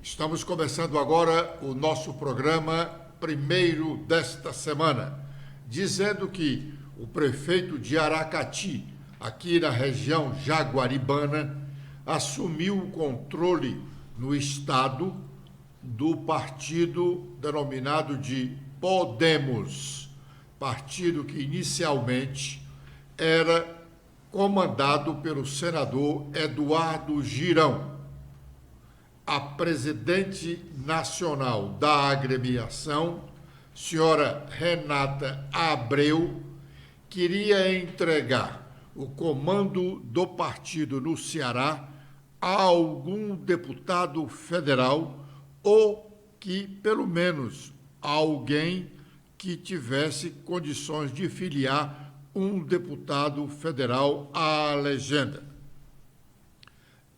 Estamos começando agora o nosso programa primeiro desta semana, dizendo que o prefeito de Aracati, aqui na região jaguaribana, assumiu o controle no estado do partido denominado de Podemos, partido que inicialmente era comandado pelo senador Eduardo Girão. A presidente nacional da agremiação, senhora Renata Abreu, queria entregar o comando do partido no Ceará a algum deputado federal ou que, pelo menos, alguém que tivesse condições de filiar um deputado federal à legenda.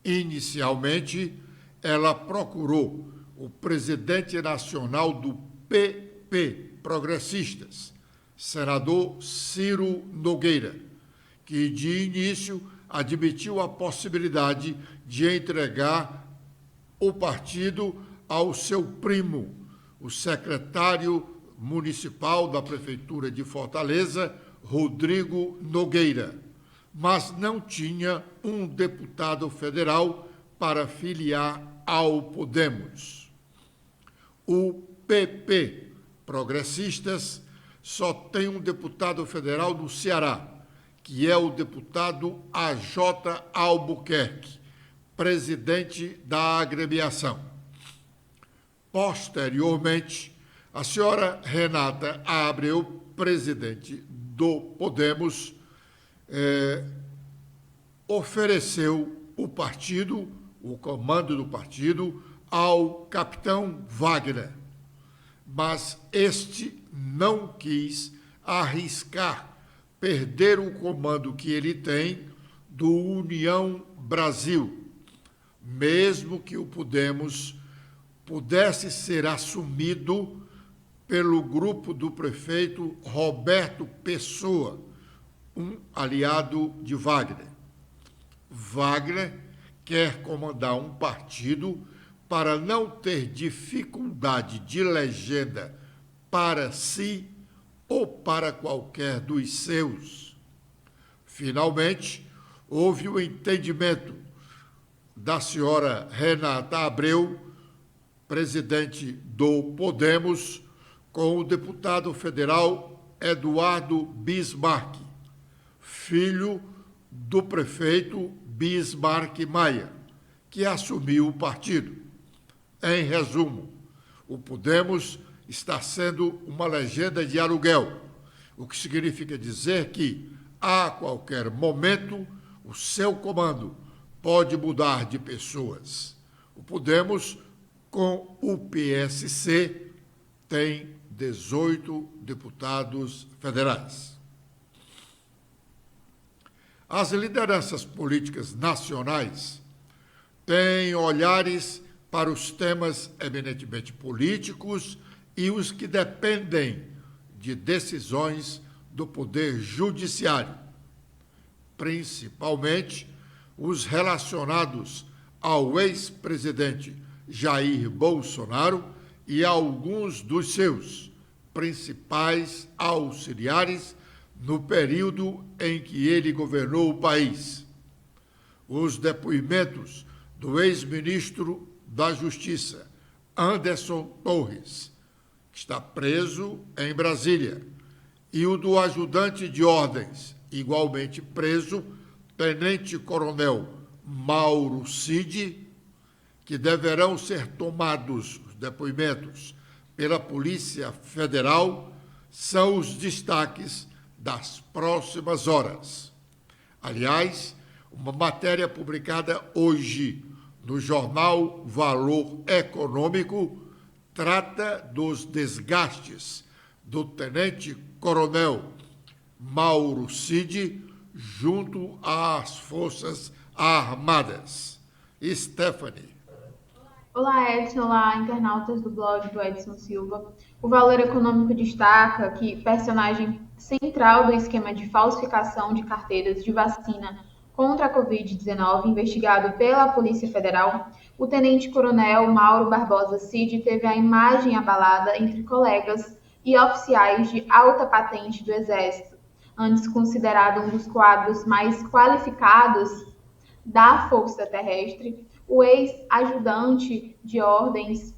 Inicialmente, ela procurou o presidente nacional do PP, Progressistas, senador Ciro Nogueira, que de início admitiu a possibilidade de entregar o partido ao seu primo, o secretário municipal da Prefeitura de Fortaleza, Rodrigo Nogueira, mas não tinha um deputado federal para filiar ao Podemos. O PP, Progressistas, só tem um deputado federal no Ceará, que é o deputado AJ Albuquerque, presidente da agremiação. Posteriormente, a senhora Renata Abreu, presidente do Podemos, ofereceu o partido, o comando do partido, ao capitão Wagner, mas este não quis arriscar perder o comando que ele tem do União Brasil, mesmo que o Podemos pudesse ser assumido pelo grupo do prefeito Roberto Pessoa, um aliado de Wagner. Wagner quer comandar um partido para não ter dificuldade de legenda para si ou para qualquer dos seus. Finalmente, houve o entendimento da senhora Renata Abreu, presidente do Podemos, com o deputado federal Eduardo Bismarck, filho do prefeito Bismarck Maia, que assumiu o partido. Em resumo, o Podemos está sendo uma legenda de aluguel, o que significa dizer que, a qualquer momento, o seu comando pode mudar de pessoas. O Podemos, com o PSC, tem 18 deputados federais. As lideranças políticas nacionais têm olhares para os temas eminentemente políticos e os que dependem de decisões do Poder Judiciário, principalmente os relacionados ao ex-presidente Jair Bolsonaro e a alguns dos seus principais auxiliares no período em que ele governou o país. Os depoimentos do ex-ministro da Justiça, Anderson Torres, que está preso em Brasília, e o do ajudante de ordens, igualmente preso, tenente-coronel Mauro Cid, que deverão ser tomados os depoimentos pela Polícia Federal, são os destaques das próximas horas. Aliás, uma matéria publicada hoje no jornal Valor Econômico trata dos desgastes do tenente-coronel Mauro Cid junto às Forças Armadas. Stephanie. Olá, Edson. Olá, internautas do blog do Edson Silva. O Valor Econômico destaca que personagem central do esquema de falsificação de carteiras de vacina contra a Covid-19, investigado pela Polícia Federal, o tenente-coronel Mauro Barbosa Cid teve a imagem abalada entre colegas e oficiais de alta patente do Exército, antes considerado um dos quadros mais qualificados da Força Terrestre. O ex-ajudante de ordens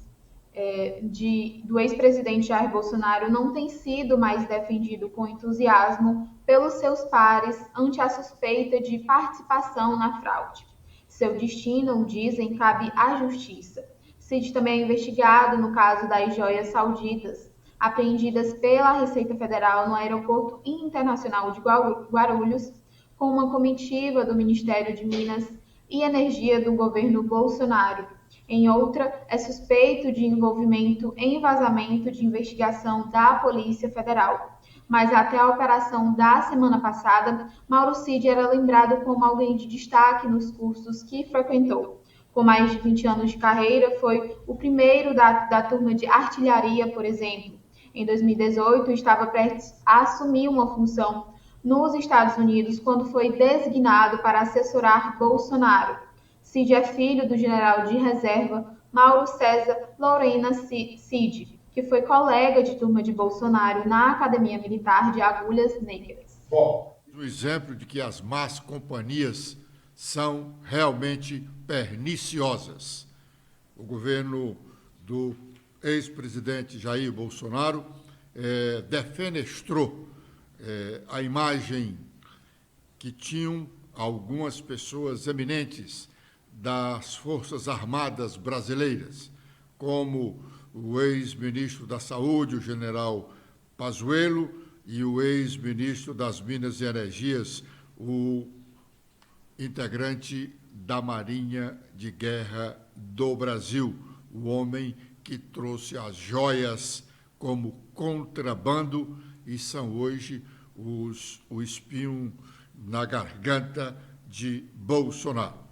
do ex-presidente Jair Bolsonaro não tem sido mais defendido com entusiasmo pelos seus pares ante a suspeita de participação na fraude. Seu destino, dizem, cabe à justiça. Cid também é investigado no caso das joias sauditas, apreendidas pela Receita Federal no Aeroporto Internacional de Guarulhos, com uma comitiva do Ministério de Minas e Energia do governo Bolsonaro. Em outra, é suspeito de envolvimento em vazamento de investigação da Polícia Federal. Mas até a operação da semana passada, Mauro Cid era lembrado como alguém de destaque nos cursos que frequentou. Com mais de 20 anos de carreira, foi o primeiro da turma de artilharia, por exemplo. Em 2018, estava prestes a assumir uma função nos Estados Unidos quando foi designado para assessorar Bolsonaro. Cid é filho do general de reserva Mauro César Lorena Cid, que foi colega de turma de Bolsonaro na Academia Militar de Agulhas Negras. Bom, um exemplo de que as más companhias são realmente perniciosas. O governo do ex-presidente Jair Bolsonaro defenestrou a imagem que tinham algumas pessoas eminentes das Forças Armadas brasileiras, como o ex-ministro da Saúde, o general Pazuello, e o ex-ministro das Minas e Energias, o integrante da Marinha de Guerra do Brasil, o homem que trouxe as joias como contrabando e são hoje o espinho na garganta de Bolsonaro.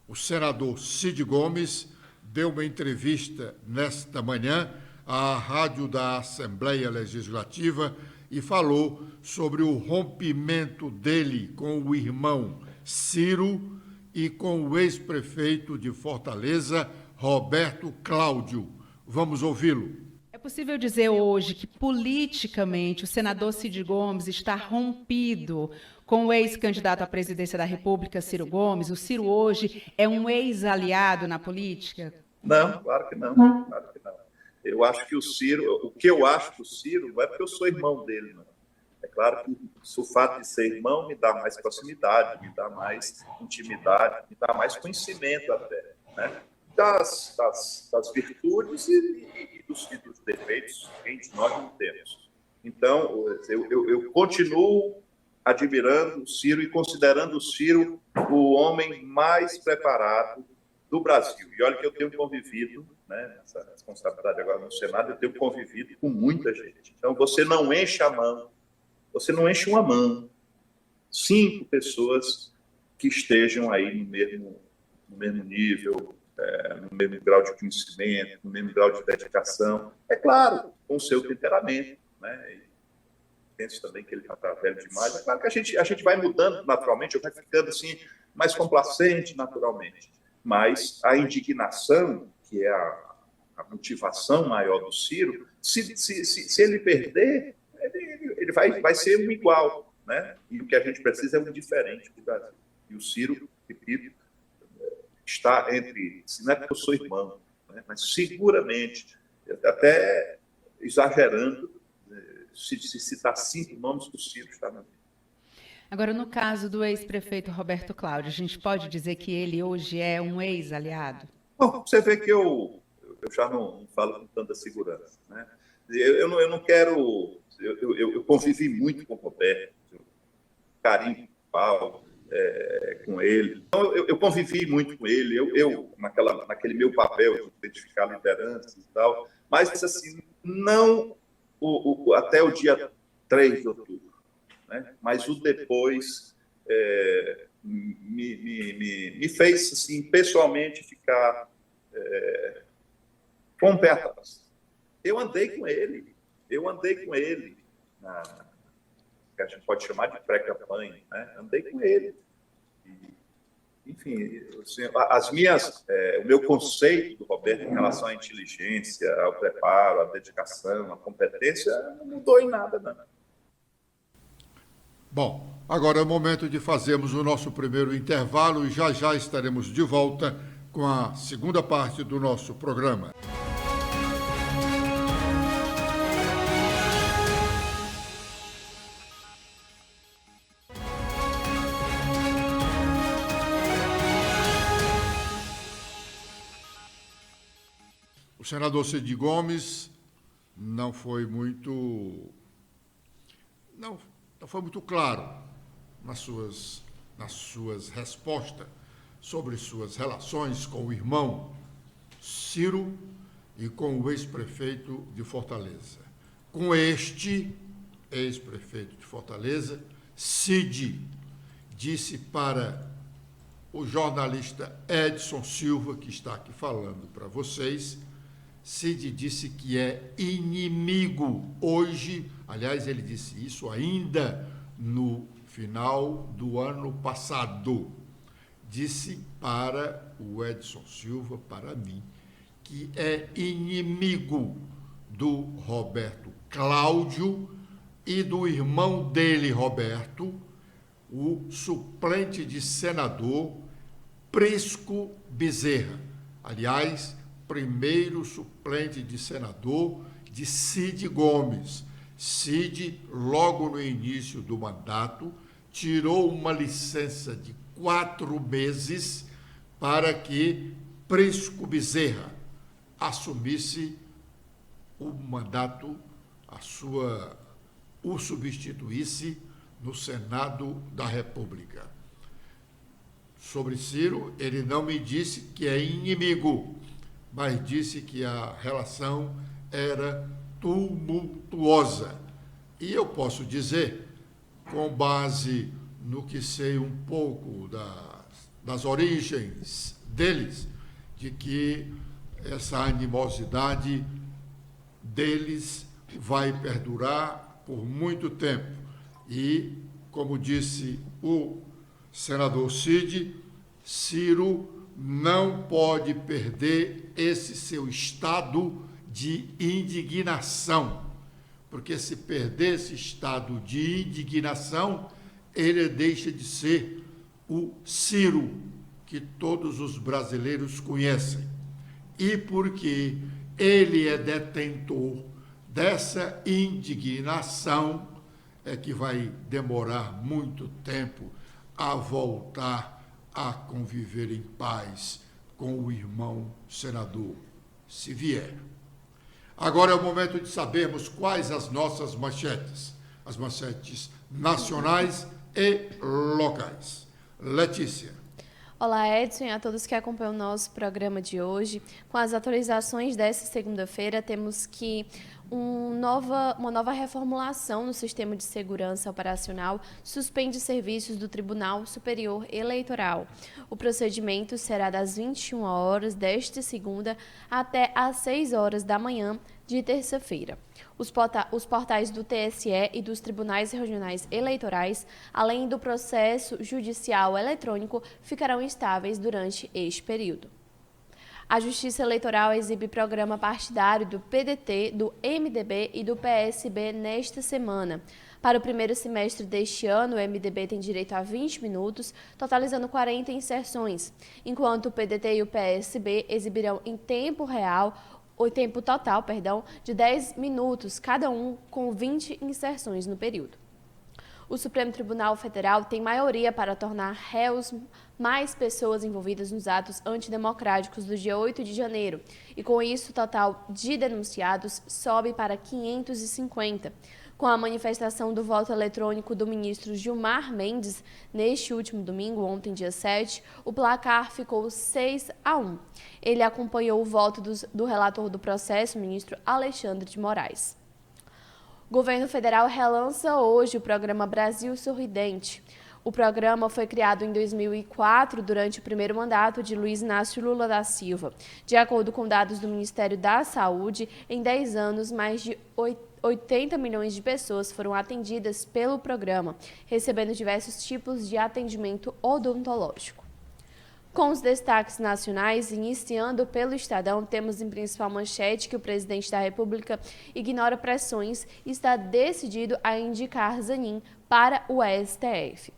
O senador Cid Gomes deu uma entrevista nesta manhã à rádio da Assembleia Legislativa e falou sobre o rompimento dele com o irmão Ciro e com o ex-prefeito de Fortaleza, Roberto Cláudio. Vamos ouvi-lo. É possível dizer hoje que, politicamente, o senador Cid Gomes está rompido com o ex-candidato à presidência da República, Ciro Gomes? O Ciro hoje é um ex-aliado na política? Não, claro que não. Claro que não. Eu acho que o Ciro, o que eu acho do Ciro não é porque eu sou irmão dele, não. É claro que o fato de ser irmão me dá mais proximidade, me dá mais intimidade, me dá mais conhecimento até, né? Das virtudes e dos defeitos que nós não temos. Então, eu continuo admirando o Ciro e considerando o Ciro o homem mais preparado do Brasil. E olha que eu tenho convivido, né, essa responsabilidade agora no Senado, eu tenho convivido com muita gente. Então, você não enche a mão, você não enche uma mão, 5 pessoas que estejam aí no mesmo nível, no mesmo grau de conhecimento, no mesmo grau de dedicação. É claro, com o seu temperamento, né? E penso também que ele já está velho demais. É claro que a gente vai mudando naturalmente, vai ficando assim, mais complacente naturalmente. Mas a indignação, que é a motivação maior do Ciro, se ele perder, ele vai ser um igual, né? E o que a gente precisa é um diferente do Brasil. E o Ciro, repito, está entre, não é porque eu sou irmão, né? Mas seguramente, até exagerando, se citar 5 nomes que o Ciro está na vida. Agora, no caso do ex-prefeito Roberto Cláudio, a gente pode dizer que ele hoje é um ex-aliado? Bom, você vê que eu já não falo com tanta segurança, né? Eu não quero... Eu convivi muito com o Roberto, carinho pau, com ele. Então, eu convivi muito com ele, eu naquele meu papel de identificar lideranças e tal, mas, assim, não até o dia 3 de outubro. Né? Mas o depois me fez, assim, pessoalmente, ficar com o pé atrás. Eu andei com ele, que a gente pode chamar de pré-campanha, né? Andei com ele. Enfim, assim, o meu conceito do Roberto em relação à inteligência, ao preparo, à dedicação, à competência, não mudou em nada, não. Bom, agora é o momento de fazermos o nosso primeiro intervalo e já já estaremos de volta com a segunda parte do nosso programa. O senador Cid Gomes não foi muito claro nas suas respostas sobre suas relações com o irmão Ciro e com o ex-prefeito de Fortaleza. Com este ex-prefeito de Fortaleza, Cid disse para o jornalista Edson Silva, que está aqui falando para vocês, Cid disse que é inimigo hoje, aliás, ele disse isso ainda no final do ano passado. Disse para o Edson Silva, para mim, que é inimigo do Roberto Cláudio e do irmão dele, Roberto, o suplente de senador Prisco Bezerra. Aliás, primeiro suplente de senador de Cid Gomes. Cid, logo no início do mandato, tirou uma licença de 4 meses para que Prisco Bezerra assumisse o mandato, o substituísse no Senado da República. Sobre Ciro, ele não me disse que é inimigo, mas disse que a relação era tumultuosa. E eu posso dizer, com base no que sei um pouco das origens deles, de que essa animosidade deles vai perdurar por muito tempo. E, como disse o senador Cid, Ciro não pode perder esse seu estado de indignação, porque se perder esse estado de indignação, ele deixa de ser o Ciro que todos os brasileiros conhecem. E porque ele é detentor dessa indignação, é que vai demorar muito tempo a voltar a conviver em paz com o irmão senador, se vier. Agora é o momento de sabermos quais as nossas manchetes, as manchetes nacionais e locais. Letícia. Olá, Edson, e a todos que acompanham o nosso programa de hoje. Com as atualizações desta segunda-feira, temos que uma nova reformulação no sistema de segurança operacional suspende serviços do Tribunal Superior Eleitoral. O procedimento será das 21 horas desta segunda até às 6 horas da manhã de terça-feira. Os portais do TSE e dos Tribunais Regionais Eleitorais, além do processo judicial eletrônico, ficarão estáveis durante este período. A Justiça Eleitoral exibe programa partidário do PDT, do MDB e do PSB nesta semana. Para o primeiro semestre deste ano, o MDB tem direito a 20 minutos, totalizando 40 inserções, enquanto o PDT e o PSB exibirão em tempo total, de 10 minutos, cada um com 20 inserções no período. O Supremo Tribunal Federal tem maioria para tornar réus mais pessoas envolvidas nos atos antidemocráticos do dia 8 de janeiro, e com isso o total de denunciados sobe para 550. Com a manifestação do voto eletrônico do ministro Gilmar Mendes, neste último domingo, ontem, dia 7, o placar ficou 6-1. Ele acompanhou o voto do relator do processo, o ministro Alexandre de Moraes. O governo federal relança hoje o programa Brasil Sorridente. O programa foi criado em 2004, durante o primeiro mandato de Luiz Inácio Lula da Silva. De acordo com dados do Ministério da Saúde, em 10 anos, mais de 80 milhões de pessoas foram atendidas pelo programa, recebendo diversos tipos de atendimento odontológico. Com os destaques nacionais, iniciando pelo Estadão, temos em principal manchete que o presidente da República ignora pressões e está decidido a indicar Zanin para o STF.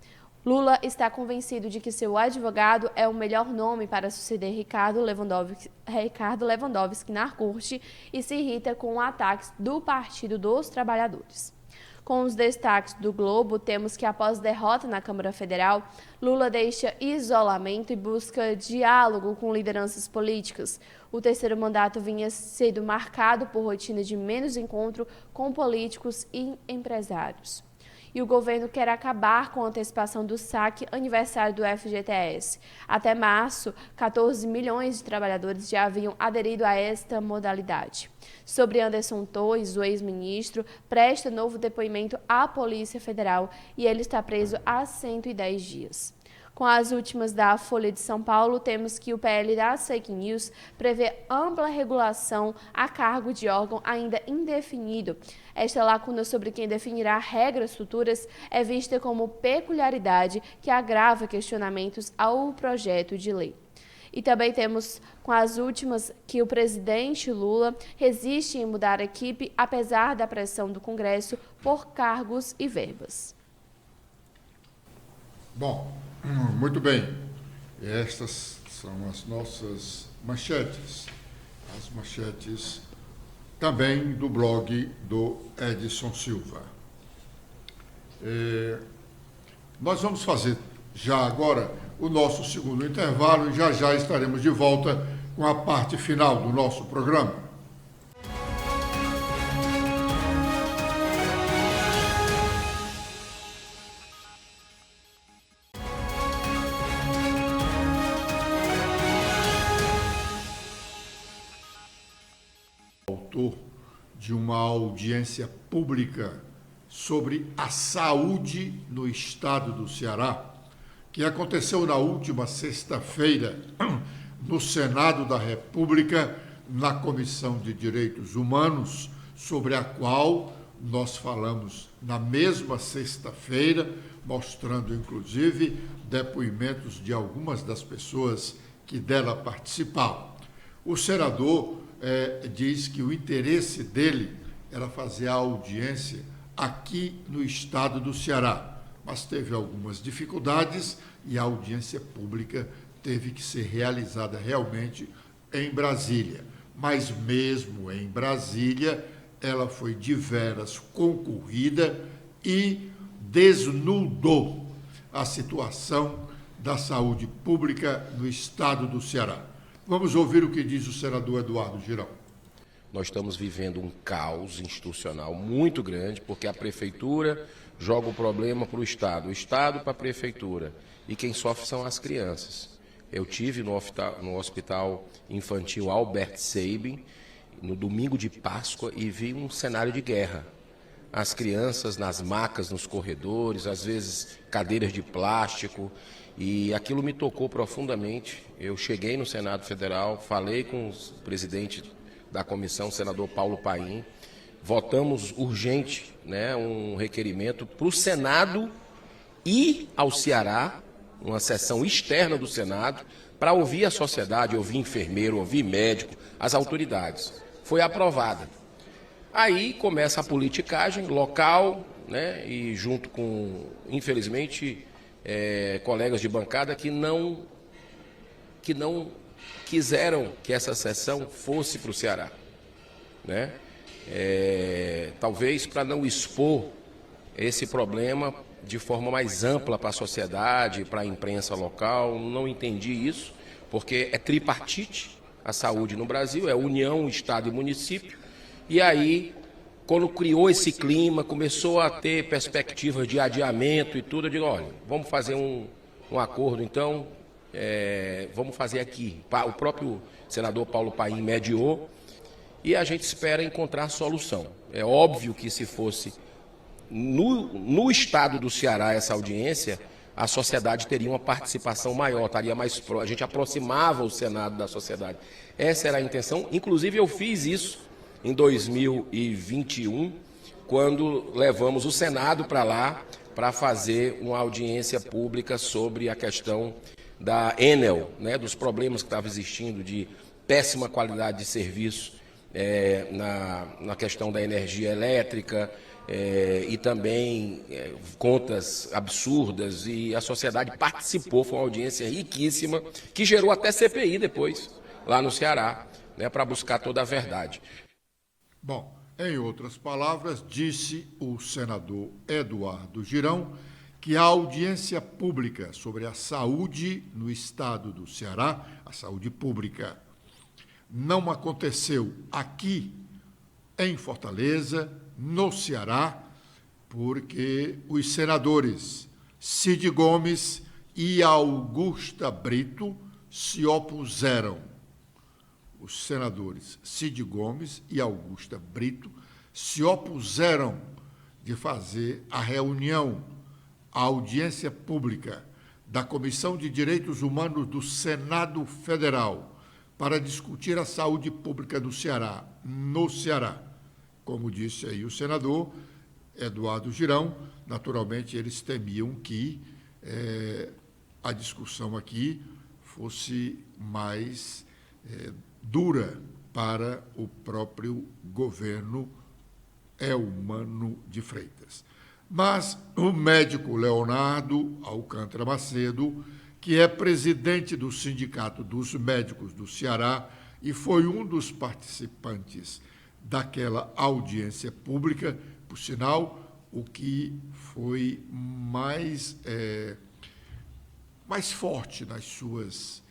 Lula está convencido de que seu advogado é o melhor nome para suceder Ricardo Lewandowski na corte e se irrita com ataques do Partido dos Trabalhadores. Com os destaques do Globo, temos que após derrota na Câmara Federal, Lula deixa isolamento e busca diálogo com lideranças políticas. O terceiro mandato vinha sendo marcado por rotina de menos encontro com políticos e empresários. E o governo quer acabar com a antecipação do saque aniversário do FGTS. Até março, 14 milhões de trabalhadores já haviam aderido a esta modalidade. Sobre Anderson Torres, o ex-ministro, presta novo depoimento à Polícia Federal e ele está preso há 110 dias. Com as últimas da Folha de São Paulo, temos que o PL das fake news prevê ampla regulação a cargo de órgão ainda indefinido. Esta lacuna sobre quem definirá regras futuras é vista como peculiaridade que agrava questionamentos ao projeto de lei. E também temos com as últimas que o presidente Lula resiste em mudar a equipe, apesar da pressão do Congresso por cargos e verbas. Bom, muito bem. Estas são as nossas manchetes. As manchetes também do blog do Edson Silva. Nós vamos fazer já agora o nosso segundo intervalo e já estaremos de volta com a parte final do nosso programa. Autor de uma audiência pública sobre a saúde no estado do Ceará, que aconteceu na última sexta-feira no Senado da República, na Comissão de Direitos Humanos, sobre a qual nós falamos na mesma sexta-feira, mostrando inclusive depoimentos de algumas das pessoas que dela participavam. O senador diz que o interesse dele era fazer a audiência aqui no estado do Ceará, mas teve algumas dificuldades e a audiência pública teve que ser realizada realmente em Brasília. Mas mesmo em Brasília, ela foi deveras concorrida e desnudou a situação da saúde pública no estado do Ceará. Vamos ouvir o que diz o senador Eduardo Girão. Nós estamos vivendo um caos institucional muito grande, porque a prefeitura joga o problema para o Estado para a prefeitura, e quem sofre são as crianças. Eu tive no Hospital Infantil Albert Sabin, no domingo de Páscoa, e vi um cenário de guerra. As crianças nas macas, nos corredores, às vezes cadeiras de plástico, e aquilo me tocou profundamente. Eu cheguei no Senado Federal, falei com o presidente da comissão, o senador Paulo Paim, votamos urgente, um requerimento para o Senado ir ao Ceará, uma sessão externa do Senado, para ouvir a sociedade, ouvir enfermeiro, ouvir médico, as autoridades. Foi aprovada. Aí começa a politicagem local, e junto com, infelizmente, colegas de bancada que não quiseram que essa sessão fosse para o Ceará. Talvez para não expor esse problema de forma mais ampla para a sociedade, para a imprensa local. Não entendi isso, porque é tripartite a saúde no Brasil, é União, Estado e município. E aí, quando criou esse clima, começou a ter perspectivas de adiamento e tudo, eu digo, olha, vamos fazer um acordo, então, vamos fazer aqui. O próprio senador Paulo Paim mediou e a gente espera encontrar solução. É óbvio que se fosse no estado do Ceará essa audiência, a sociedade teria uma participação maior, estaria mais próxima, a gente aproximava o Senado da sociedade. Essa era a intenção, inclusive eu fiz isso em 2021, quando levamos o Senado para lá para fazer uma audiência pública sobre a questão da Enel, né, dos problemas que estavam existindo de péssima qualidade de serviço na questão da energia elétrica e também contas absurdas, e a sociedade participou, foi uma audiência riquíssima, que gerou até CPI depois, lá no Ceará, né, para buscar toda a verdade. Bom, em outras palavras, disse o senador Eduardo Girão que a audiência pública sobre a saúde no estado do Ceará, a saúde pública, não aconteceu aqui em Fortaleza, no Ceará, porque os senadores Cid Gomes e Augusta Brito se opuseram. Os senadores Cid Gomes e Augusta Brito se opuseram de fazer a reunião, a audiência pública da Comissão de Direitos Humanos do Senado Federal para discutir a saúde pública do Ceará, no Ceará. Como disse aí o senador Eduardo Girão, naturalmente eles temiam que a discussão aqui fosse mais dura para o próprio governo Eumano de Freitas. Mas o médico Leonardo Alcântara Macedo, que é presidente do Sindicato dos Médicos do Ceará e foi um dos participantes daquela audiência pública, por sinal, o que foi mais forte nas suas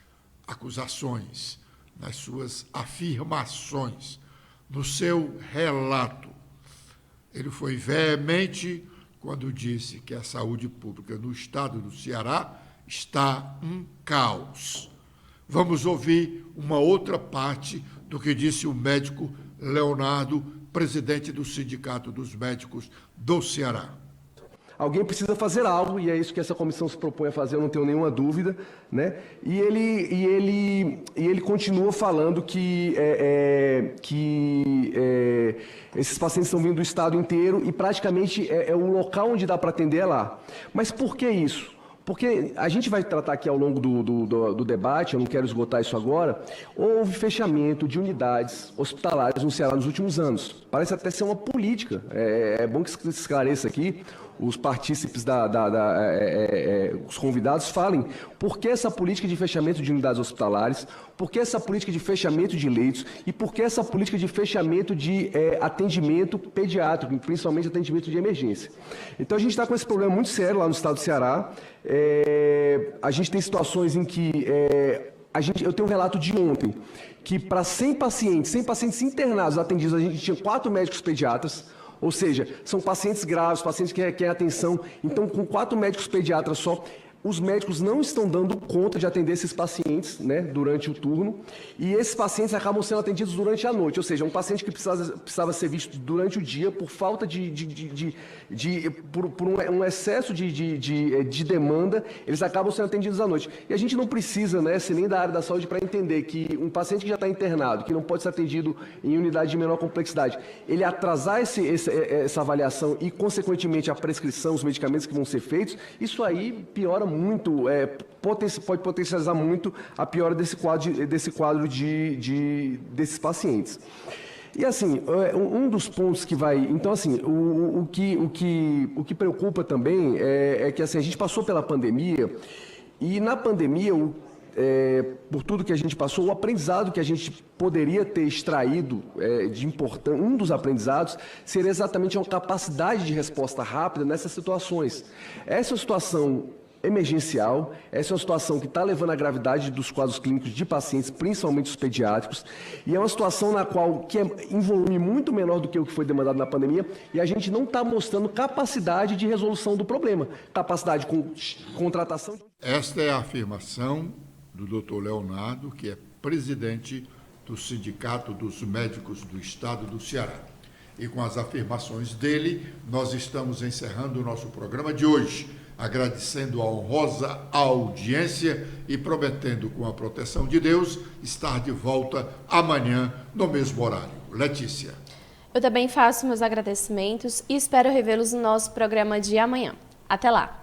acusações, nas suas afirmações, no seu relato. Ele foi veemente quando disse que a saúde pública no estado do Ceará está um caos. Vamos ouvir uma outra parte do que disse o médico Leonardo, presidente do Sindicato dos Médicos do Ceará. Alguém precisa fazer algo, e é isso que essa comissão se propõe a fazer, eu não tenho nenhuma dúvida, né? E ele continua falando que esses pacientes estão vindo do estado inteiro e praticamente é o local onde dá para atender é lá. Mas por que isso? Porque a gente vai tratar aqui ao longo do debate, eu não quero esgotar isso agora, houve fechamento de unidades hospitalares no Ceará nos últimos anos. Parece até ser uma política. É bom que se esclareça aqui, os partícipes, os convidados falem por que essa política de fechamento de unidades hospitalares, por que essa política de fechamento de leitos e por que essa política de fechamento de atendimento pediátrico, principalmente atendimento de emergência. Então a gente está com esse problema muito sério lá no estado do Ceará. A gente tem situações em que eu tenho um relato de ontem que para 100 pacientes internados atendidos, a gente tinha 4 médicos pediatras. Ou seja, são pacientes graves, pacientes que requerem atenção. Então, com 4 médicos pediatras só, os médicos não estão dando conta de atender esses pacientes, né, durante o turno, e esses pacientes acabam sendo atendidos durante a noite, ou seja, um paciente que precisava ser visto durante o dia por falta por um excesso de demanda, eles acabam sendo atendidos à noite. E a gente não precisa, né, ser nem da área da saúde para entender que um paciente que já está internado, que não pode ser atendido em unidade de menor complexidade, ele atrasar essa avaliação e, consequentemente, a prescrição, os medicamentos que vão ser feitos, isso aí piora muito, pode potencializar muito a piora desse quadro desses pacientes. E assim, um dos pontos que vai... Então, assim, o que preocupa também é que assim, a gente passou pela pandemia, e na pandemia, por tudo que a gente passou, o aprendizado que a gente poderia ter extraído um dos aprendizados seria exatamente uma capacidade de resposta rápida nessas situações. Essa situação emergencial, essa é uma situação que está levando à gravidade dos quadros clínicos de pacientes, principalmente os pediátricos, e é uma situação na qual, que é em volume muito menor do que o que foi demandado na pandemia, e a gente não está mostrando capacidade de resolução do problema, capacidade com contratação. Esta é a afirmação do Dr. Leonardo, que é presidente do Sindicato dos Médicos do Estado do Ceará. E com as afirmações dele, nós estamos encerrando o nosso programa de hoje, agradecendo a honrosa audiência e prometendo, com a proteção de Deus, estar de volta amanhã no mesmo horário. Letícia. Eu também faço meus agradecimentos e espero revê-los no nosso programa de amanhã. Até lá!